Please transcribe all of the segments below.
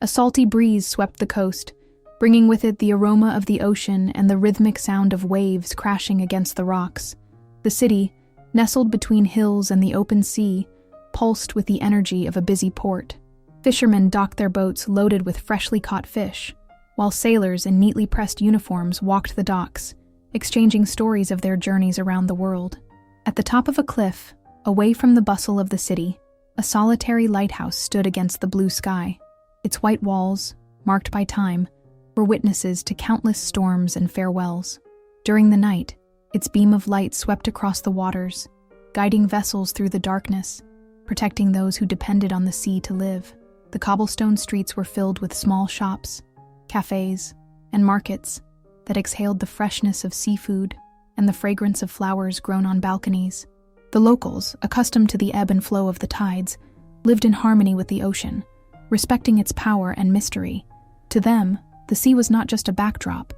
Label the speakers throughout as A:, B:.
A: A salty breeze swept the coast, bringing with it the aroma of the ocean and the rhythmic sound of waves crashing against the rocks. The city, nestled between hills and the open sea, pulsed with the energy of a busy port. Fishermen docked their boats loaded with freshly caught fish, while sailors in neatly pressed uniforms walked the docks, exchanging stories of their journeys around the world. At the top of a cliff, away from the bustle of the city, a solitary lighthouse stood against the blue sky. Its white walls, marked by time, were witnesses to countless storms and farewells. During the night, its beam of light swept across the waters, guiding vessels through the darkness, protecting those who depended on the sea to live. The cobblestone streets were filled with small shops, cafes, and markets that exhaled the freshness of seafood and the fragrance of flowers grown on balconies. The locals, accustomed to the ebb and flow of the tides, lived in harmony with the ocean, respecting its power and mystery. To them, the sea was not just a backdrop,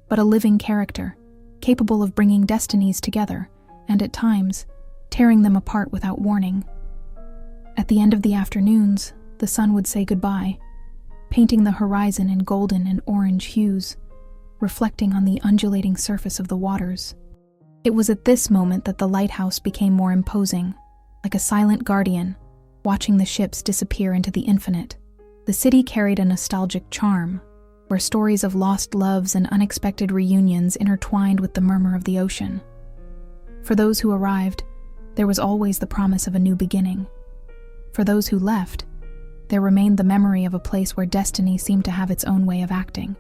A: but a living character, capable of bringing destinies together, and at times, tearing them apart without warning. At the end of the afternoons, the sun would say goodbye, painting the horizon in golden and orange hues, reflecting on the undulating surface of the waters. It was at this moment that the lighthouse became more imposing, like a silent guardian, watching the ships disappear into the infinite. The city carried a nostalgic charm, where stories of lost loves and unexpected reunions intertwined with the murmur of the ocean. For those who arrived, there was always the promise of a new beginning. For those who left, there remained the memory of a place where destiny seemed to have its own way of acting.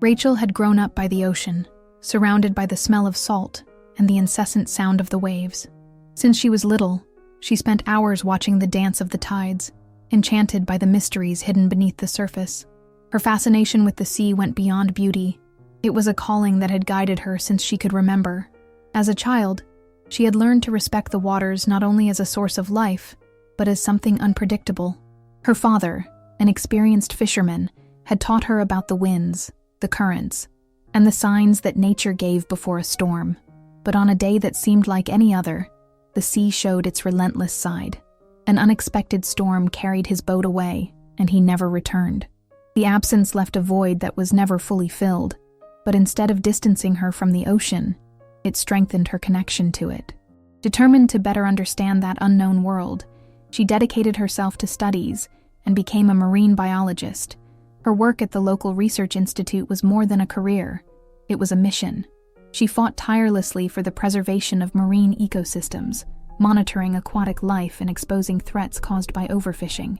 A: Rachel had grown up by the ocean, surrounded by the smell of salt and the incessant sound of the waves. Since she was little, she spent hours watching the dance of the tides, enchanted by the mysteries hidden beneath the surface. Her fascination with the sea went beyond beauty. It was a calling that had guided her since she could remember. As a child, she had learned to respect the waters not only as a source of life, but as something unpredictable. Her father, an experienced fisherman, had taught her about the winds, the currents, and the signs that nature gave before a storm. But on a day that seemed like any other, the sea showed its relentless side. An unexpected storm carried his boat away, and he never returned. The absence left a void that was never fully filled, but instead of distancing her from the ocean, it strengthened her connection to it. Determined to better understand that unknown world, she dedicated herself to studies and became a marine biologist. Her work at the local research institute was more than a career. It was a mission. She fought tirelessly for the preservation of marine ecosystems, monitoring aquatic life and exposing threats caused by overfishing.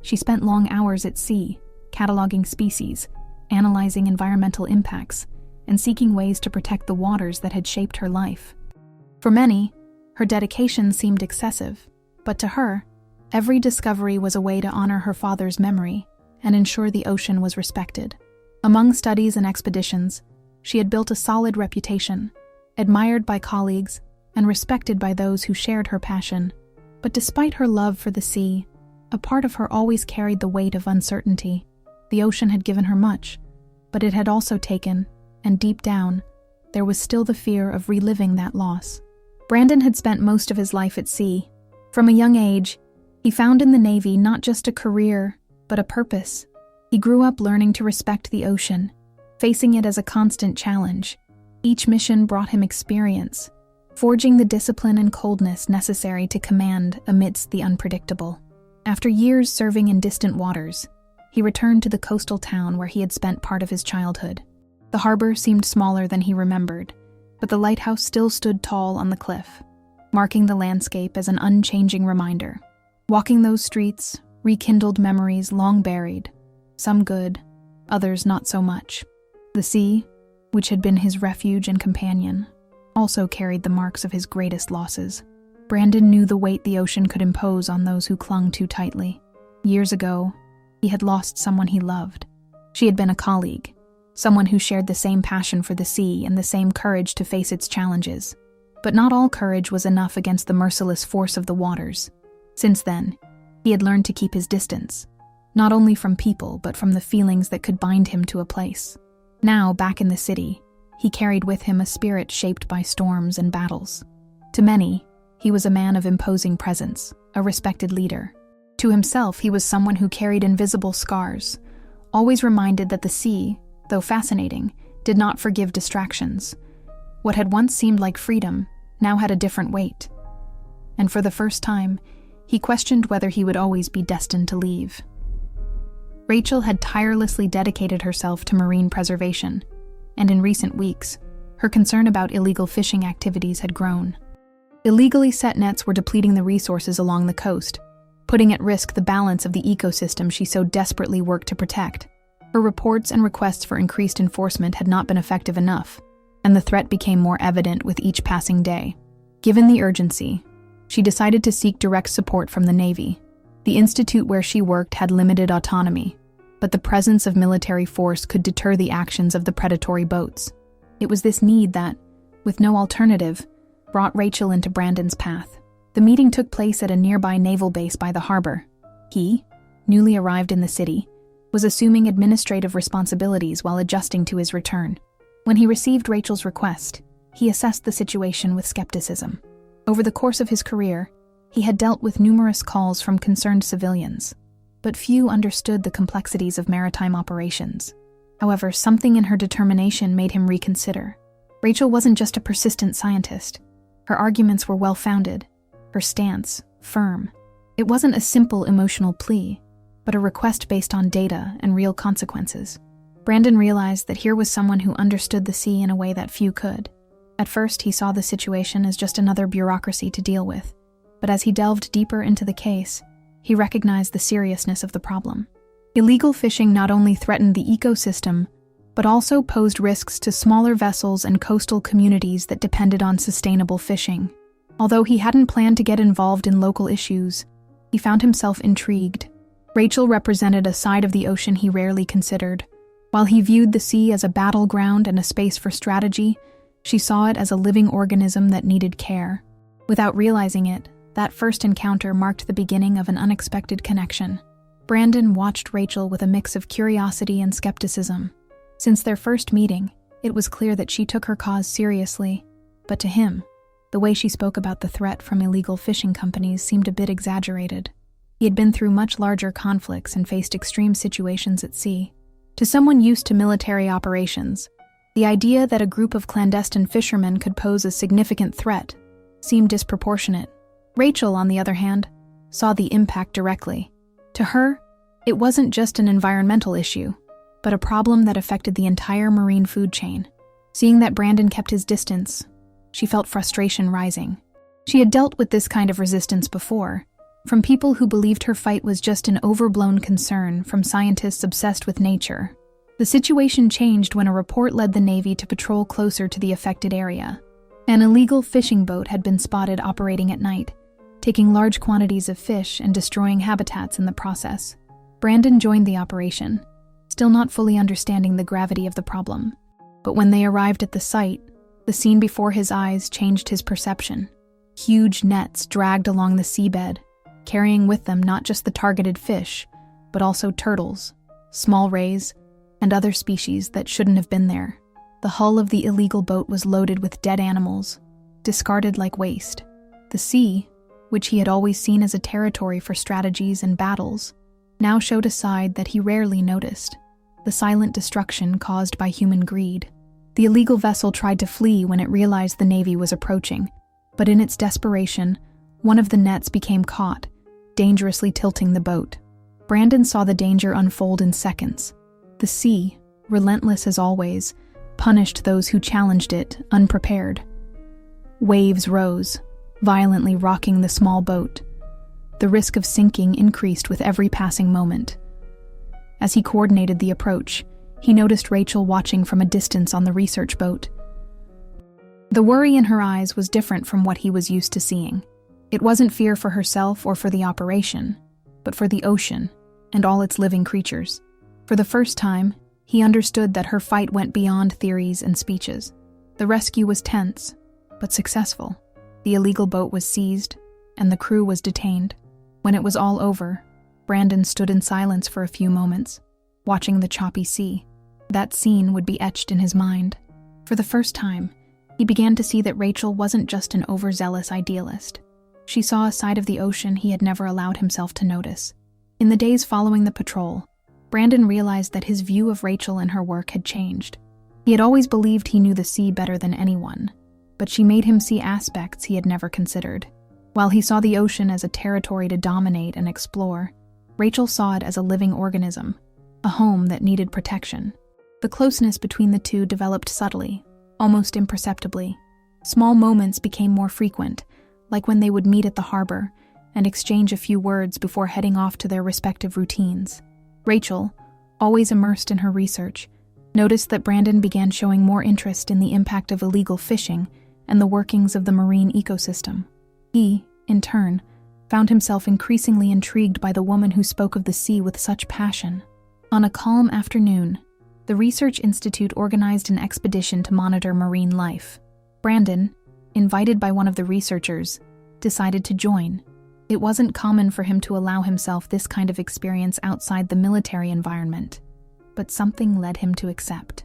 A: She spent long hours at sea, cataloging species, analyzing environmental impacts, and seeking ways to protect the waters that had shaped her life. For many, her dedication seemed excessive, but to her, every discovery was a way to honor her father's memory and ensure the ocean was respected. Among studies and expeditions, she had built a solid reputation, admired by colleagues and respected by those who shared her passion. But despite her love for the sea, a part of her always carried the weight of uncertainty. The ocean had given her much, but it had also taken, and deep down, there was still the fear of reliving that loss. Brandon had spent most of his life at sea. From a young age, he found in the Navy not just a career, but a purpose. He grew up learning to respect the ocean, facing it as a constant challenge. Each mission brought him experience, forging the discipline and coldness necessary to command amidst the unpredictable. After years serving in distant waters, he returned to the coastal town where he had spent part of his childhood. The harbor seemed smaller than he remembered, but the lighthouse still stood tall on the cliff, marking the landscape as an unchanging reminder. Walking those streets rekindled memories long buried, some good, others not so much. The sea, which had been his refuge and companion, also carried the marks of his greatest losses. Brandon knew the weight the ocean could impose on those who clung too tightly. Years ago, he had lost someone he loved. She had been a colleague, someone who shared the same passion for the sea and the same courage to face its challenges. But not all courage was enough against the merciless force of the waters. Since then, he had learned to keep his distance, not only from people but from the feelings that could bind him to a place. Now, back in the city, he carried with him a spirit shaped by storms and battles. To many, he was a man of imposing presence, a respected leader. To himself, he was someone who carried invisible scars, always reminded that the sea, though fascinating, did not forgive distractions. What had once seemed like freedom now had a different weight. And for the first time, he questioned whether he would always be destined to leave. Rachel had tirelessly dedicated herself to marine preservation, and in recent weeks, her concern about illegal fishing activities had grown. Illegally set nets were depleting the resources along the coast, putting at risk the balance of the ecosystem she so desperately worked to protect. Her reports and requests for increased enforcement had not been effective enough, and the threat became more evident with each passing day. Given the urgency, she decided to seek direct support from the Navy. The institute where she worked had limited autonomy, but the presence of military force could deter the actions of the predatory boats. It was this need that, with no alternative, brought Rachel into Brandon's path. The meeting took place at a nearby naval base by the harbor. He, newly arrived in the city, was assuming administrative responsibilities while adjusting to his return. When he received Rachel's request, he assessed the situation with skepticism. Over the course of his career, he had dealt with numerous calls from concerned civilians, but few understood the complexities of maritime operations. However, something in her determination made him reconsider. Rachel wasn't just a persistent scientist. Her arguments were well-founded, her stance firm. It wasn't a simple emotional plea, but a request based on data and real consequences. Brandon realized that here was someone who understood the sea in a way that few could. At first, he saw the situation as just another bureaucracy to deal with, but as he delved deeper into the case, he recognized the seriousness of the problem. Illegal fishing not only threatened the ecosystem, but also posed risks to smaller vessels and coastal communities that depended on sustainable fishing. Although he hadn't planned to get involved in local issues, he found himself intrigued. Rachel represented a side of the ocean he rarely considered. While he viewed the sea as a battleground and a space for strategy, she saw it as a living organism that needed care. Without realizing it, that first encounter marked the beginning of an unexpected connection. Brandon watched Rachel with a mix of curiosity and skepticism. Since their first meeting, it was clear that she took her cause seriously, but to him, the way she spoke about the threat from illegal fishing companies seemed a bit exaggerated. He had been through much larger conflicts and faced extreme situations at sea. To someone used to military operations, the idea that a group of clandestine fishermen could pose a significant threat seemed disproportionate. Rachel, on the other hand, saw the impact directly. To her, it wasn't just an environmental issue, but a problem that affected the entire marine food chain. Seeing that Brandon kept his distance, she felt frustration rising. She had dealt with this kind of resistance before, from people who believed her fight was just an overblown concern from scientists obsessed with nature. The situation changed when a report led the Navy to patrol closer to the affected area. An illegal fishing boat had been spotted operating at night, taking large quantities of fish and destroying habitats in the process. Brandon joined the operation, still not fully understanding the gravity of the problem. But when they arrived at the site, the scene before his eyes changed his perception. Huge nets dragged along the seabed, carrying with them not just the targeted fish, but also turtles, small rays, and other species that shouldn't have been there. The hull of the illegal boat was loaded with dead animals, discarded like waste. The sea, which he had always seen as a territory for strategies and battles, now showed a side that he rarely noticed: the silent destruction caused by human greed. The illegal vessel tried to flee when it realized the Navy was approaching, but in its desperation, one of the nets became caught, dangerously tilting the boat. Brandon saw the danger unfold in seconds. The sea, relentless as always, punished those who challenged it unprepared. Waves rose, violently rocking the small boat. The risk of sinking increased with every passing moment. As he coordinated the approach, he noticed Rachel watching from a distance on the research boat. The worry in her eyes was different from what he was used to seeing. It wasn't fear for herself or for the operation, but for the ocean and all its living creatures. For the first time, he understood that her fight went beyond theories and speeches. The rescue was tense, but successful. The illegal boat was seized, and the crew was detained. When it was all over, Brandon stood in silence for a few moments, watching the choppy sea. That scene would be etched in his mind. For the first time, he began to see that Rachel wasn't just an overzealous idealist. She saw a side of the ocean he had never allowed himself to notice. In the days following the patrol, Brandon realized that his view of Rachel and her work had changed. He had always believed he knew the sea better than anyone, but she made him see aspects he had never considered. While he saw the ocean as a territory to dominate and explore, Rachel saw it as a living organism, a home that needed protection. The closeness between the two developed subtly, almost imperceptibly. Small moments became more frequent, like when they would meet at the harbor and exchange a few words before heading off to their respective routines. Rachel, always immersed in her research, noticed that Brandon began showing more interest in the impact of illegal fishing and the workings of the marine ecosystem. He, in turn, found himself increasingly intrigued by the woman who spoke of the sea with such passion. On a calm afternoon, the Research Institute organized an expedition to monitor marine life. Brandon, invited by one of the researchers, decided to join. It wasn't common for him to allow himself this kind of experience outside the military environment, but something led him to accept.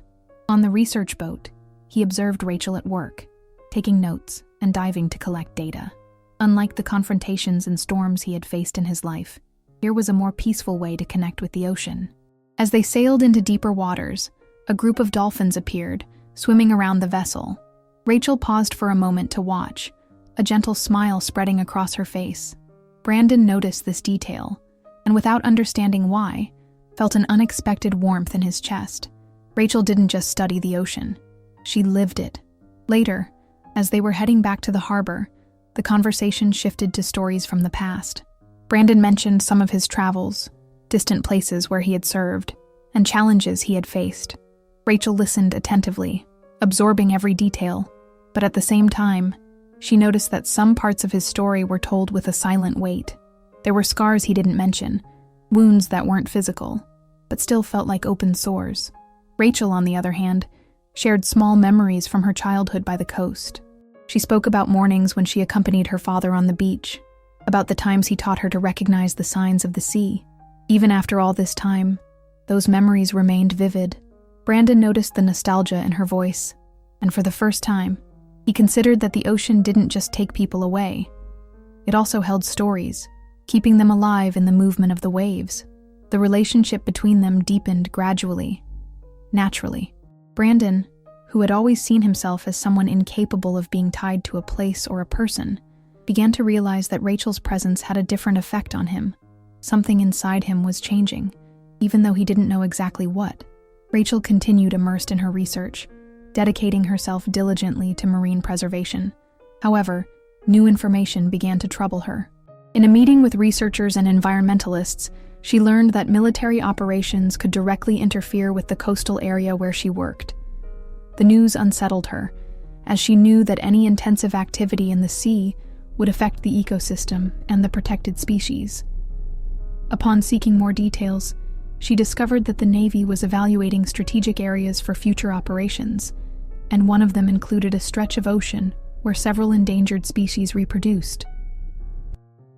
A: On the research boat, he observed Rachel at work, taking notes and diving to collect data. Unlike the confrontations and storms he had faced in his life, here was a more peaceful way to connect with the ocean. As they sailed into deeper waters, a group of dolphins appeared, swimming around the vessel. Rachel paused for a moment to watch, a gentle smile spreading across her face. Brandon noticed this detail, and without understanding why, felt an unexpected warmth in his chest. Rachel didn't just study the ocean, she lived it. Later, as they were heading back to the harbor, the conversation shifted to stories from the past. Brandon mentioned some of his travels, distant places where he had served, and challenges he had faced. Rachel listened attentively, absorbing every detail, but at the same time, she noticed that some parts of his story were told with a silent weight. There were scars he didn't mention, wounds that weren't physical, but still felt like open sores. Rachel, on the other hand, shared small memories from her childhood by the coast. She spoke about mornings when she accompanied her father on the beach, about the times he taught her to recognize the signs of the sea. Even after all this time, those memories remained vivid. Brandon noticed the nostalgia in her voice, and for the first time, he considered that the ocean didn't just take people away. It also held stories, keeping them alive in the movement of the waves. The relationship between them deepened gradually, naturally. Brandon, who had always seen himself as someone incapable of being tied to a place or a person, began to realize that Rachel's presence had a different effect on him. Something inside him was changing, even though he didn't know exactly what. Rachel continued immersed in her research, dedicating herself diligently to marine preservation. However, new information began to trouble her. In a meeting with researchers and environmentalists, she learned that military operations could directly interfere with the coastal area where she worked. The news unsettled her, as she knew that any intensive activity in the sea would affect the ecosystem and the protected species. Upon seeking more details, she discovered that the Navy was evaluating strategic areas for future operations, and one of them included a stretch of ocean where several endangered species reproduced.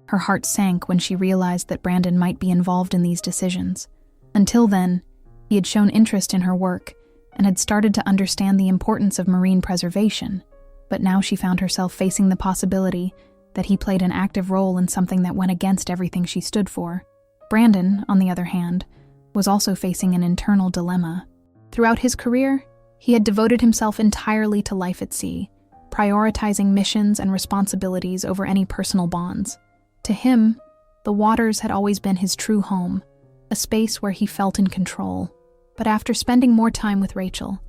A: Her heart sank when she realized that Brandon might be involved in these decisions. Until then, he had shown interest in her work and had started to understand the importance of marine preservation, but now she found herself facing the possibility that he played an active role in something that went against everything she stood for. Brandon, on the other hand, was also facing an internal dilemma. Throughout his career, he had devoted himself entirely to life at sea, prioritizing missions and responsibilities over any personal bonds. To him, the waters had always been his true home, a space where he felt in control. But after spending more time with Rachel,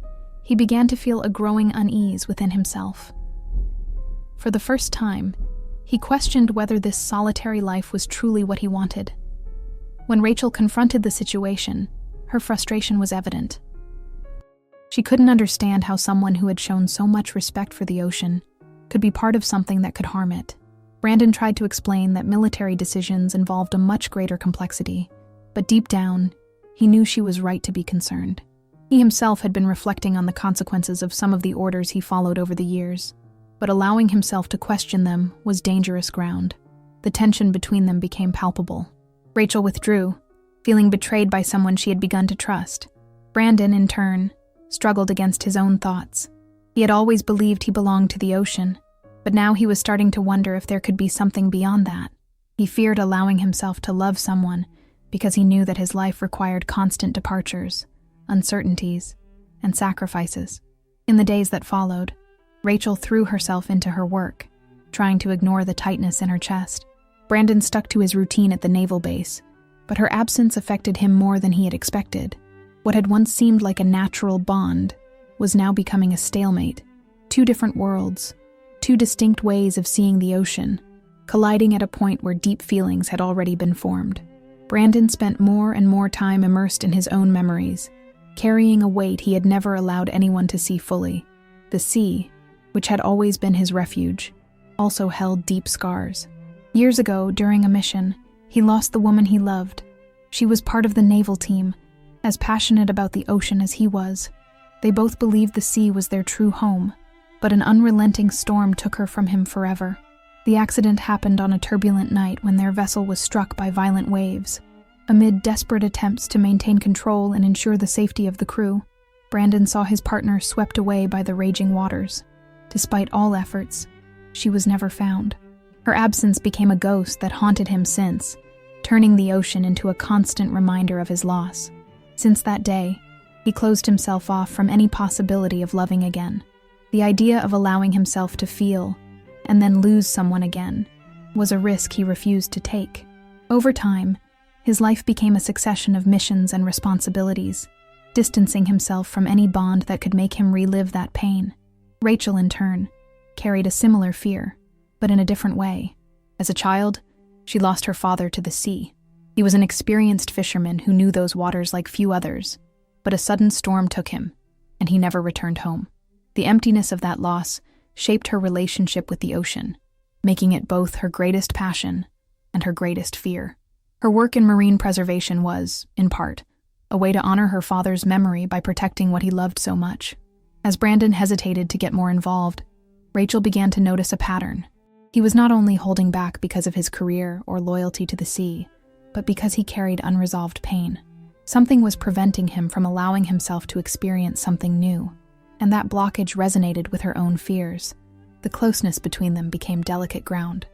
A: he began to feel a growing unease within himself. For the first time, he questioned whether this solitary life was truly what he wanted. When Rachel confronted the situation, her frustration was evident. She couldn't understand how someone who had shown so much respect for the ocean could be part of something that could harm it. Brandon tried to explain that military decisions involved a much greater complexity, but deep down, he knew she was right to be concerned. He himself had been reflecting on the consequences of some of the orders he followed over the years, but allowing himself to question them was dangerous ground. The tension between them became palpable. Rachel withdrew, feeling betrayed by someone she had begun to trust. Brandon, in turn, struggled against his own thoughts. He had always believed he belonged to the ocean, But now he was starting to wonder if there could be something beyond that. He feared allowing himself to love someone because he knew that his life required constant departures, uncertainties, and sacrifices. In the days that followed, Rachel threw herself into her work, trying to ignore the tightness in her chest. Brandon stuck to his routine at the naval base, but her absence affected him more than he had expected. What had once seemed like a natural bond was now becoming a stalemate. Two different worlds, two distinct ways of seeing the ocean, colliding at a point where deep feelings had already been formed. Brandon spent more and more time immersed in his own memories, carrying a weight he had never allowed anyone to see fully. The sea, which had always been his refuge, also held deep scars. Years ago, during a mission, he lost the woman he loved. She was part of the naval team, as passionate about the ocean as he was. They both believed the sea was their true home, but an unrelenting storm took her from him forever. The accident happened on a turbulent night when their vessel was struck by violent waves. Amid desperate attempts to maintain control and ensure the safety of the crew, Brandon saw his partner swept away by the raging waters. Despite all efforts, she was never found. Her absence became a ghost that haunted him since, turning the ocean into a constant reminder of his loss. Since that day, he closed himself off from any possibility of loving again. The idea of allowing himself to feel and then lose someone again was a risk he refused to take. Over time, his life became a succession of missions and responsibilities, distancing himself from any bond that could make him relive that pain. Rachel, in turn, carried a similar fear, but in a different way. As a child, she lost her father to the sea. He was an experienced fisherman who knew those waters like few others, but a sudden storm took him, and he never returned home. The emptiness of that loss shaped her relationship with the ocean, making it both her greatest passion and her greatest fear. Her work in marine preservation was, in part, a way to honor her father's memory by protecting what he loved so much. As Brandon hesitated to get more involved, Rachel began to notice a pattern. He was not only holding back because of his career or loyalty to the sea, but because he carried unresolved pain. Something was preventing him from allowing himself to experience something new, and that blockage resonated with her own fears. The closeness between them became delicate ground.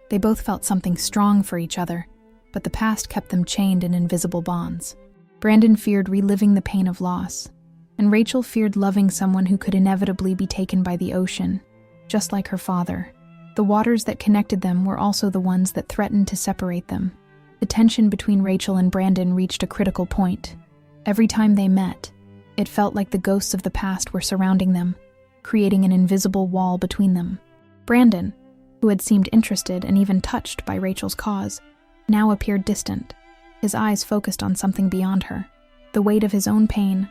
A: They both felt something strong for each other, but the past kept them chained in invisible bonds. Brandon feared reliving the pain of loss, and Rachel feared loving someone who could inevitably be taken by the ocean, just like her father. The waters that connected them were also the ones that threatened to separate them. The tension between Rachel and Brandon reached a critical point. Every time they met, it felt like the ghosts of the past were surrounding them, creating an invisible wall between them. Brandon, who had seemed interested and even touched by Rachel's cause, now appeared distant, his eyes focused on something beyond her. The weight of his own pain,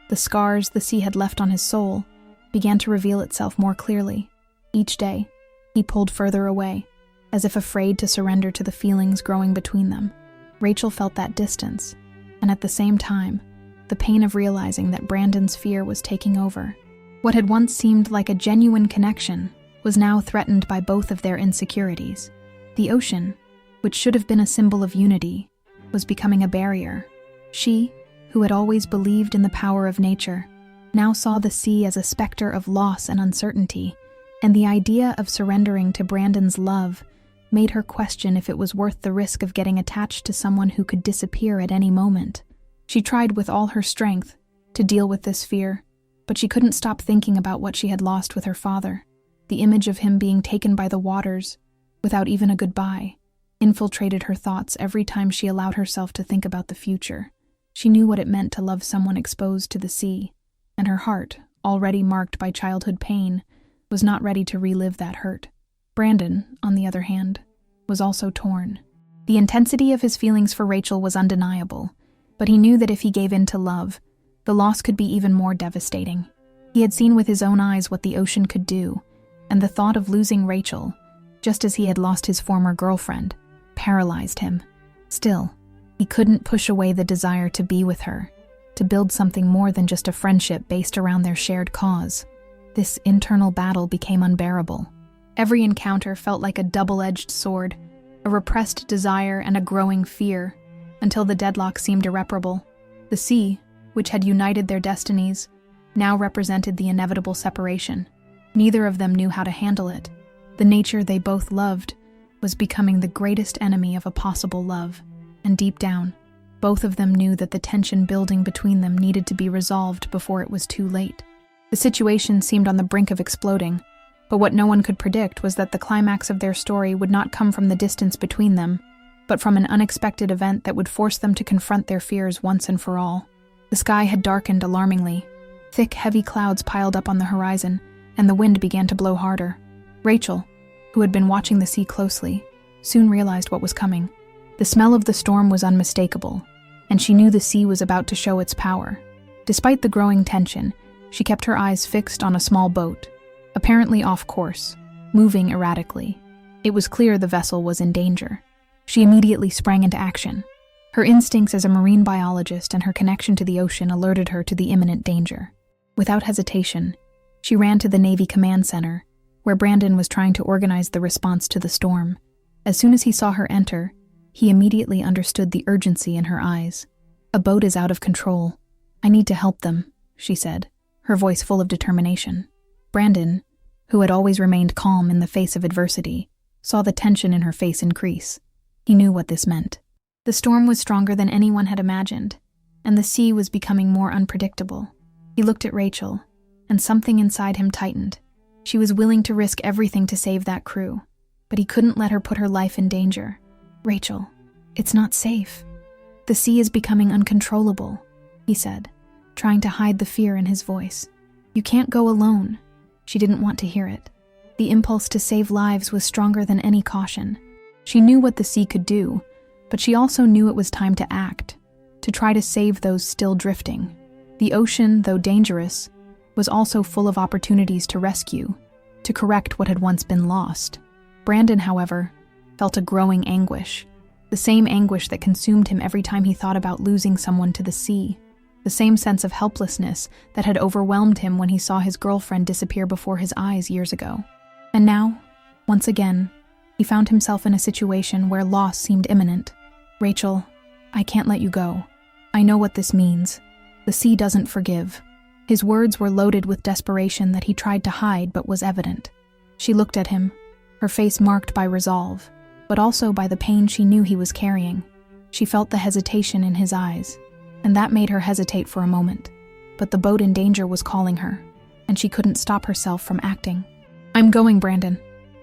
A: the scars the sea had left on his soul, began to reveal itself more clearly. Each day, he pulled further away, as if afraid to surrender to the feelings growing between them. Rachel felt that distance, and at the same time, the pain of realizing that Brandon's fear was taking over. What had once seemed like a genuine connection was now threatened by both of their insecurities. The ocean, which should have been a symbol of unity, was becoming a barrier. She, who had always believed in the power of nature, now saw the sea as a specter of loss and uncertainty, and the idea of surrendering to Brandon's love made her question if it was worth the risk of getting attached to someone who could disappear at any moment. She tried with all her strength to deal with this fear, but she couldn't stop thinking about what she had lost with her father. The image of him being taken by the waters, without even a goodbye, infiltrated her thoughts every time she allowed herself to think about the future. She knew what it meant to love someone exposed to the sea, and her heart, already marked by childhood pain, was not ready to relive that hurt. Brandon, on the other hand, was also torn. The intensity of his feelings for Rachel was undeniable, but he knew that if he gave in to love, the loss could be even more devastating. He had seen with his own eyes what the ocean could do, and the thought of losing Rachel, just as he had lost his former girlfriend, paralyzed him. Still, he couldn't push away the desire to be with her, to build something more than just a friendship based around their shared cause. This internal battle became unbearable. Every encounter felt like a double-edged sword, a repressed desire and a growing fear, until the deadlock seemed irreparable. The sea, which had united their destinies, now represented the inevitable separation. Neither of them knew how to handle it, The nature they both loved was becoming the greatest enemy of a possible love, and deep down, both of them knew that the tension building between them needed to be resolved before it was too late. The situation seemed on the brink of exploding, but what no one could predict was that the climax of their story would not come from the distance between them, but from an unexpected event that would force them to confront their fears once and for all. The sky had darkened alarmingly. Thick, heavy clouds piled up on the horizon, and the wind began to blow harder. Rachel, who had been watching the sea closely, soon realized what was coming. The smell of the storm was unmistakable, and she knew the sea was about to show its power. Despite the growing tension, she kept her eyes fixed on a small boat, apparently off course, moving erratically. It was clear the vessel was in danger. She immediately sprang into action. Her instincts as a marine biologist and her connection to the ocean alerted her to the imminent danger. Without hesitation, she ran to the Navy Command Center, where Brandon was trying to organize the response to the storm. As soon as he saw her enter, he immediately understood the urgency in her eyes. "A boat is out of control. I need to help them," she said, her voice full of determination. Brandon, who had always remained calm in the face of adversity, saw the tension in her face increase. He knew what this meant. The storm was stronger than anyone had imagined, and the sea was becoming more unpredictable. He looked at Rachel, and something inside him tightened. She was willing to risk everything to save that crew, but he couldn't let her put her life in danger. "Rachel, it's not safe. The sea is becoming uncontrollable," he said, trying to hide the fear in his voice. "You can't go alone." She didn't want to hear it. The impulse to save lives was stronger than any caution. She knew what the sea could do, but she also knew it was time to act, to try to save those still drifting. The ocean, though dangerous, was also full of opportunities to rescue, to correct what had once been lost. Brandon, however, felt a growing anguish, the same anguish that consumed him every time he thought about losing someone to the sea, the same sense of helplessness that had overwhelmed him when he saw his girlfriend disappear before his eyes years ago. And now, once again, he found himself in a situation where loss seemed imminent. "Rachel, I can't let you go. I know what this means. The sea doesn't forgive." His words were loaded with desperation that he tried to hide but was evident. She looked at him, her face marked by resolve, but also by the pain she knew he was carrying. She felt the hesitation in his eyes, and that made her hesitate for a moment. But the boat in danger was calling her, and she couldn't stop herself from acting. "I'm going, Brandon.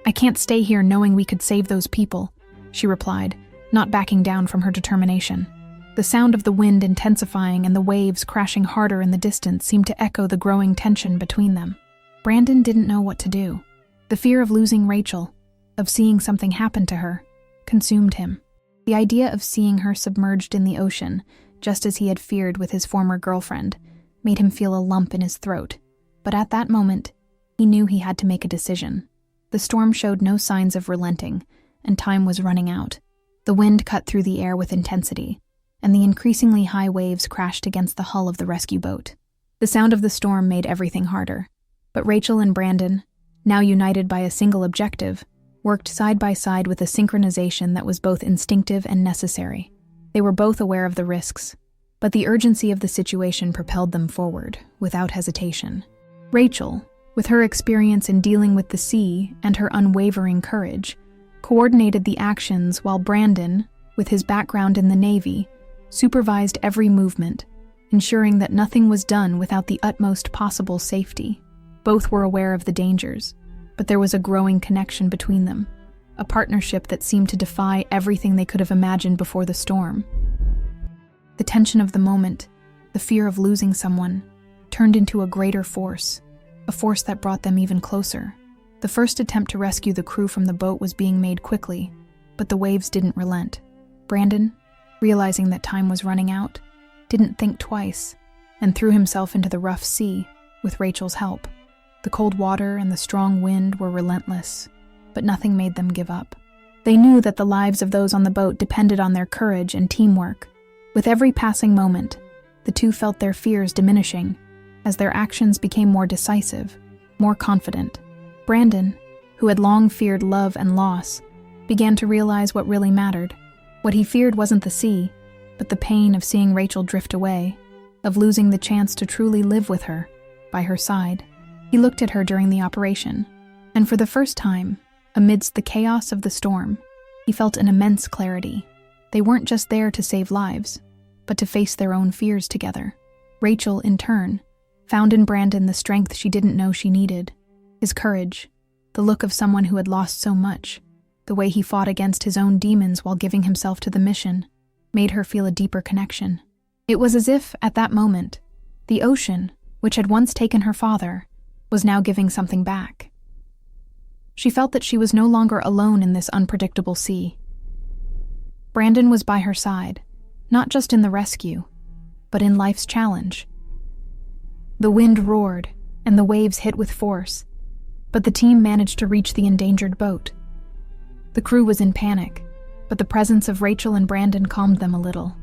A: I can't stay here knowing we could save those people," she replied, not backing down from her determination. The sound of the wind intensifying and the waves crashing harder in the distance seemed to echo the growing tension between them. Brandon didn't know what to do. The fear of losing Rachel, of seeing something happen to her, consumed him. The idea of seeing her submerged in the ocean, just as he had feared with his former girlfriend, made him feel a lump in his throat. But at that moment, he knew he had to make a decision. The storm showed no signs of relenting, and time was running out. The wind cut through the air with intensity, and the increasingly high waves crashed against the hull of the rescue boat. The sound of the storm made everything harder, but Rachel and Brandon, now united by a single objective, worked side by side with a synchronization that was both instinctive and necessary. They were both aware of the risks, but the urgency of the situation propelled them forward, without hesitation. Rachel, with her experience in dealing with the sea and her unwavering courage, coordinated the actions while Brandon, with his background in the Navy, supervised every movement, ensuring that nothing was done without the utmost possible safety. Both were aware of the dangers, but there was a growing connection between them, a partnership that seemed to defy everything they could have imagined before the storm. The tension of the moment, the fear of losing someone, turned into a greater force, a force that brought them even closer. The first attempt to rescue the crew from the boat was being made quickly, but the waves didn't relent. Brandon, realizing that time was running out, didn't think twice, and threw himself into the rough sea with Rachel's help. The cold water and the strong wind were relentless, but nothing made them give up. They knew that the lives of those on the boat depended on their courage and teamwork. With every passing moment, the two felt their fears diminishing as their actions became more decisive, more confident. Brandon, who had long feared love and loss, began to realize what really mattered. What he feared wasn't the sea, but the pain of seeing Rachel drift away, of losing the chance to truly live with her, by her side. He looked at her during the operation, and for the first time, Amidst the chaos of the storm, he felt an immense clarity. They weren't just there to save lives, but to face their own fears together. Rachel, in turn, found in Brandon the strength she didn't know she needed. His courage, the look of someone who had lost so much, the way he fought against his own demons while giving himself to the mission, made her feel a deeper connection. It was as if, at that moment, the ocean, which had once taken her father, was now giving something back. She felt that she was no longer alone in this unpredictable sea. Brandon was by her side, not just in the rescue, but in life's challenge. The wind roared, and the waves hit with force, but the team managed to reach the endangered boat. The crew was in panic, but the presence of Rachel and Brandon calmed them a little.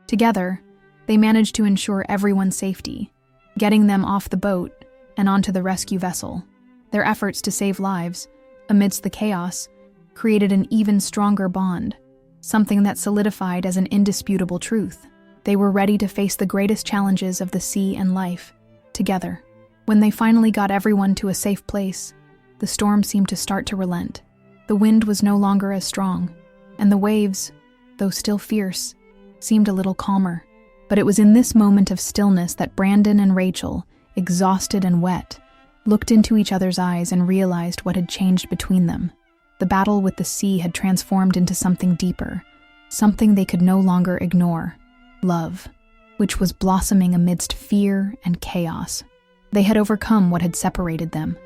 A: Together, they managed to ensure everyone's safety, getting them off the boat and onto the rescue vessel. Their efforts to save lives, amidst the chaos, created an even stronger bond, something that solidified as an indisputable truth. They were ready to face the greatest challenges of the sea and life, together. When they finally got everyone to a safe place, the storm seemed to start to relent. The wind was no longer as strong, and the waves, though still fierce, seemed a little calmer. But it was in this moment of stillness that Brandon and Rachel, exhausted and wet, looked into each other's eyes and realized what had changed between them. The battle with the sea had transformed into something deeper, something they could no longer ignore: love, which was blossoming amidst fear and chaos. They had overcome what had separated them,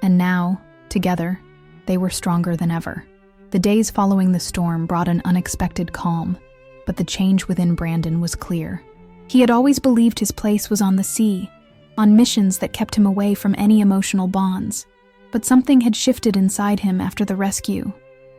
A: and now, together, they were stronger than ever. The days following the storm brought an unexpected calm, but the change within Brandon was clear. He had always believed his place was on the sea, on missions that kept him away from any emotional bonds. But something had shifted inside him after the rescue.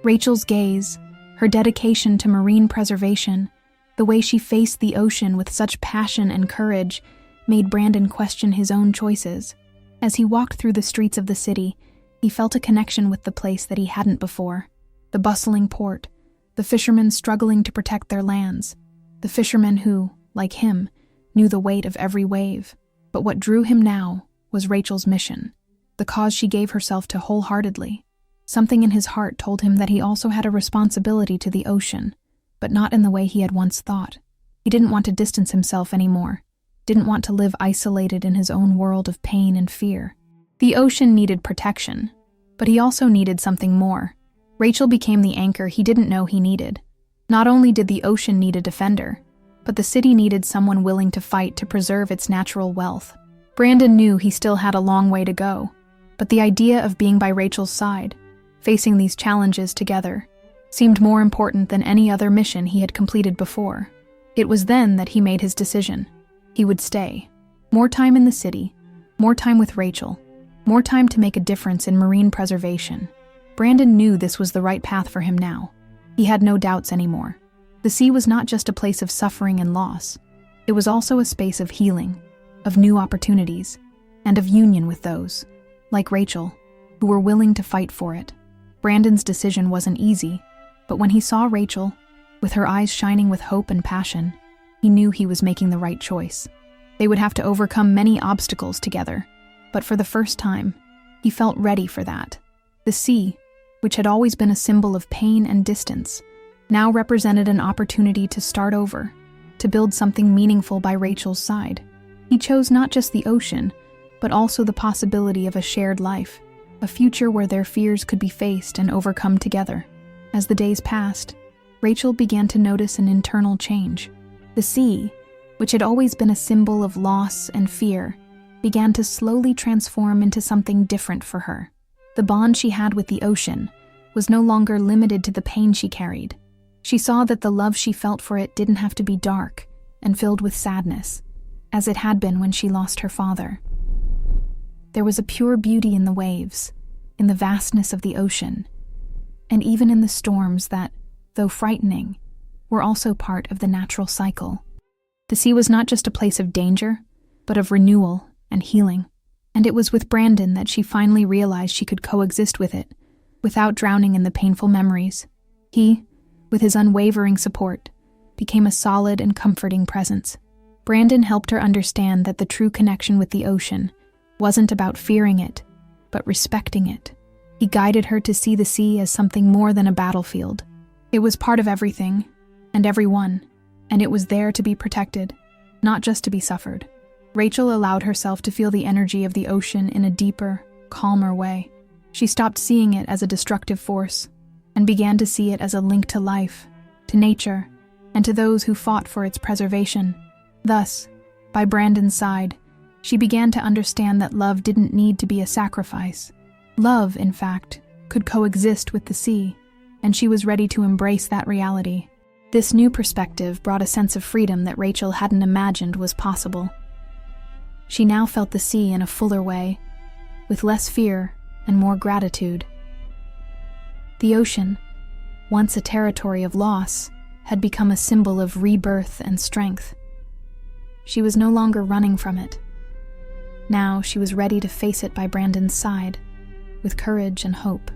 A: Rachel's gaze, her dedication to marine preservation, the way she faced the ocean with such passion and courage, made Brandon question his own choices. As he walked through the streets of the city, he felt a connection with the place that he hadn't before. The bustling port, the fishermen struggling to protect their lands, the fishermen who, like him, knew the weight of every wave. But what drew him now was Rachel's mission, the cause she gave herself to wholeheartedly. Something in his heart told him that he also had a responsibility to the ocean, but not in the way he had once thought. He didn't want to distance himself anymore, didn't want to live isolated in his own world of pain and fear. The ocean needed protection, but he also needed something more. Rachel became the anchor he didn't know he needed. Not only did the ocean need a defender, but the city needed someone willing to fight to preserve its natural wealth. Brandon knew he still had a long way to go, but the idea of being by Rachel's side, facing these challenges together, seemed more important than any other mission he had completed before. It was then that he made his decision. He would stay. More time in the city, more time with Rachel, more time to make a difference in marine preservation. Brandon knew this was the right path for him now. He had no doubts anymore. The sea was not just a place of suffering and loss. It was also a space of healing, of new opportunities, and of union with those, like Rachel, who were willing to fight for it. Brandon's decision wasn't easy, but when he saw Rachel, with her eyes shining with hope and passion, he knew he was making the right choice. They would have to overcome many obstacles together, but for the first time, he felt ready for that. The sea, which had always been a symbol of pain and distance, now represented an opportunity to start over, to build something meaningful by Rachel's side. He chose not just the ocean, but also the possibility of a shared life, a future where their fears could be faced and overcome together. As the days passed, Rachel began to notice an internal change. The sea, which had always been a symbol of loss and fear, began to slowly transform into something different for her. The bond she had with the ocean was no longer limited to the pain she carried. She saw that the love she felt for it didn't have to be dark and filled with sadness, as it had been when she lost her father. There was a pure beauty in the waves, in the vastness of the ocean, and even in the storms that, though frightening, were also part of the natural cycle. The sea was not just a place of danger, but of renewal and healing. And it was with Brandon that she finally realized she could coexist with it, without drowning in the painful memories. He, with his unwavering support, became a solid and comforting presence. Brandon helped her understand that the true connection with the ocean wasn't about fearing it, but respecting it. He guided her to see the sea as something more than a battlefield. It was part of everything and everyone, and it was there to be protected, not just to be suffered. Rachel allowed herself to feel the energy of the ocean in a deeper, calmer way. She stopped seeing it as a destructive force and began to see it as a link to life, to nature, and to those who fought for its preservation. Thus, by Brandon's side, she began to understand that love didn't need to be a sacrifice. Love, in fact, could coexist with the sea, and she was ready to embrace that reality. This new perspective brought a sense of freedom that Rachel hadn't imagined was possible. She now felt the sea in a fuller way, with less fear and more gratitude. The ocean, once a territory of loss, had become a symbol of rebirth and strength. She was no longer running from it. Now she was ready to face it by Brandon's side, with courage and hope.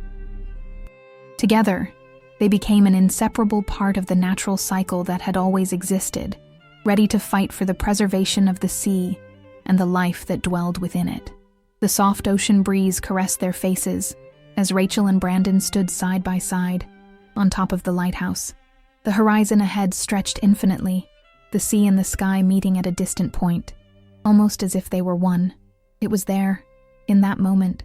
A: Together, they became an inseparable part of the natural cycle that had always existed, ready to fight for the preservation of the sea and the life that dwelled within it. The soft ocean breeze caressed their faces as Rachel and Brandon stood side by side on top of the lighthouse. The horizon ahead stretched infinitely, the sea and the sky meeting at a distant point, almost as if they were one. It was there, in that moment,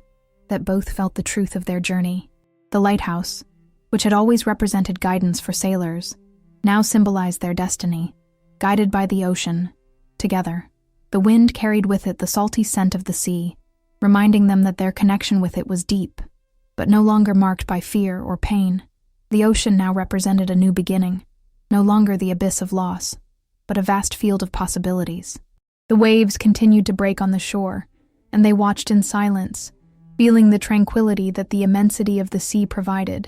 A: that both felt the truth of their journey. The lighthouse, which had always represented guidance for sailors, now symbolized their destiny, guided by the ocean, together. The wind carried with it the salty scent of the sea, reminding them that their connection with it was deep, but no longer marked by fear or pain. The ocean now represented a new beginning, no longer the abyss of loss, but a vast field of possibilities. The waves continued to break on the shore, and they watched in silence, feeling the tranquility that the immensity of the sea provided.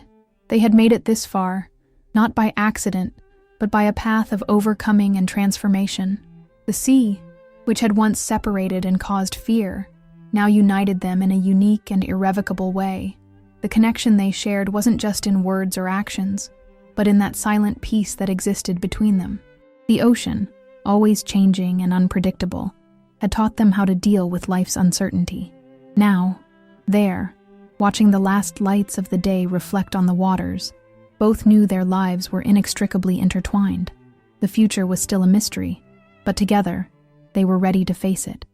A: They had made it this far, not by accident, but by a path of overcoming and transformation. The sea, which had once separated and caused fear, now united them in a unique and irrevocable way. The connection they shared wasn't just in words or actions, but in that silent peace that existed between them. The ocean, always changing and unpredictable, had taught them how to deal with life's uncertainty. Now, there, watching the last lights of the day reflect on the waters, both knew their lives were inextricably intertwined. The future was still a mystery, but together, they were ready to face it.